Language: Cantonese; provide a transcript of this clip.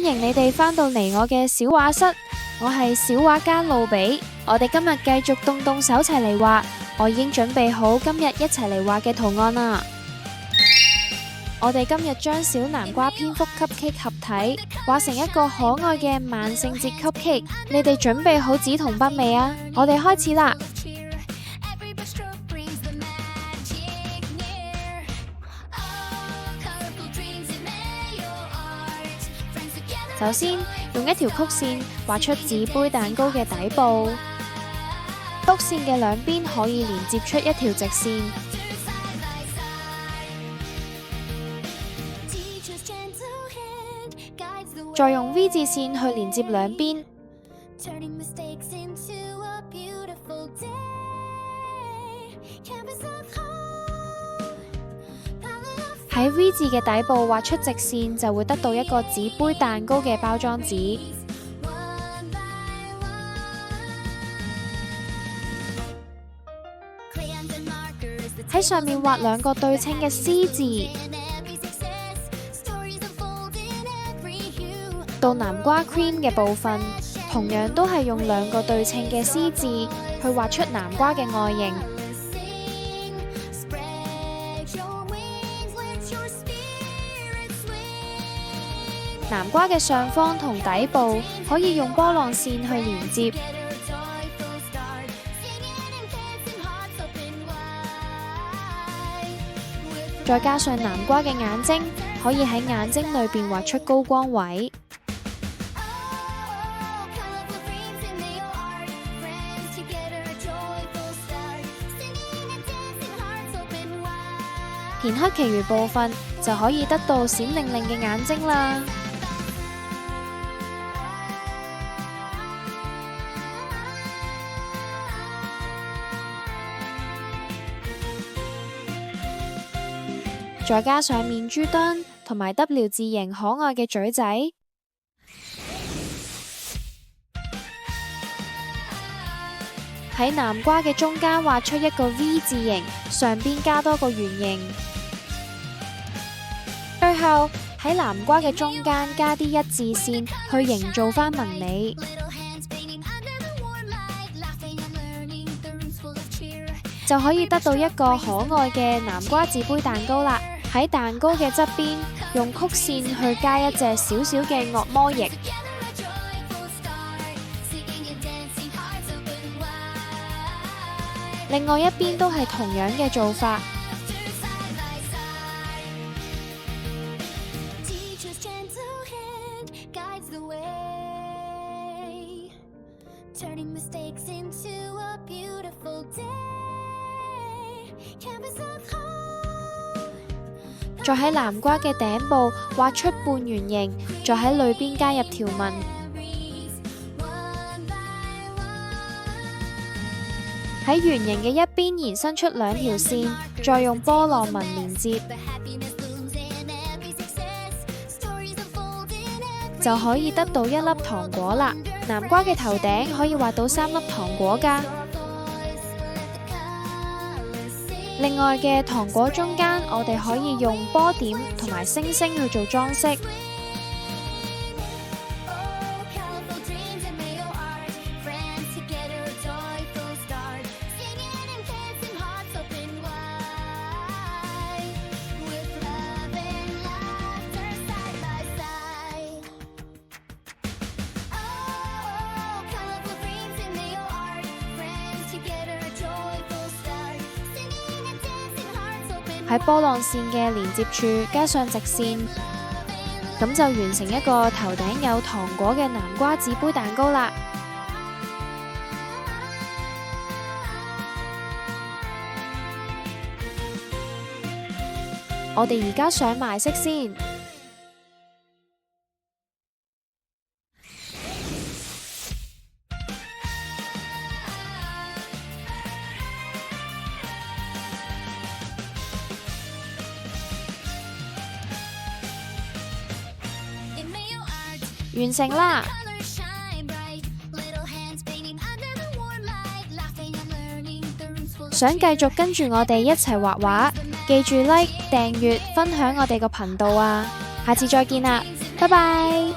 迎你哋返到嚟我嘅小畫室，我係小畫家露比。我哋今日繼續動手齊嚟畫，我已經準備好今日一齊嚟畫嘅圖案啦。我哋今日將小南瓜蝙蝠 cupcake 合體，畫成一個可愛嘅萬聖節 cupcake。你哋準備好紙同筆未啊？我哋開始啦！首先用一條曲線畫出紙杯蛋糕嘅底部，曲線嘅兩邊可以連接出一條直線，再用 V 字線去連接兩邊。喺 V 字嘅底部畫出直線，就會得到一個紙杯蛋糕嘅包裝紙。喺上面畫兩個對稱嘅 C 字。到南瓜 cream 嘅部分，同樣都係用兩個對稱嘅 C 字去畫出南瓜嘅外形。南瓜嘅上方同底部可以用波浪線去連接，再加上南瓜嘅眼睛，可以喺眼睛裏邊畫出高光位。填黑其餘部分就可以得到閃靈靈嘅眼睛啦。再加上面珠墩同埋 W 字形可愛嘅嘴仔，喺南瓜嘅中間畫出一個 V 字形，上邊加多個圓形。最後喺南瓜嘅中間加啲一字線，去營造返紋理。就可以得到一個可愛嘅南瓜紙杯蛋糕啦。喺蛋糕嘅側邊用曲線去加一隻小小嘅惡魔翼，另外一邊都係同樣嘅做法。再喺南瓜嘅頂部畫出半圓形，再喺裏邊加入條紋。喺圓形嘅一邊延伸出兩條線，再用波浪紋連接，就可以得到一粒糖果啦。南瓜嘅頭頂可以畫到3粒糖果㗎。另外嘅糖果中間，我哋可以用波點同埋星星去做裝飾。喺波浪線嘅連接處加上直線，咁就完成一個頭頂有糖果嘅南瓜紙杯蛋糕啦。我哋而家上埋色先。完成啦！想繼續跟住我哋一齊畫畫，記住 like、訂閱、分享我哋個頻道啊！下次再見啦，拜拜！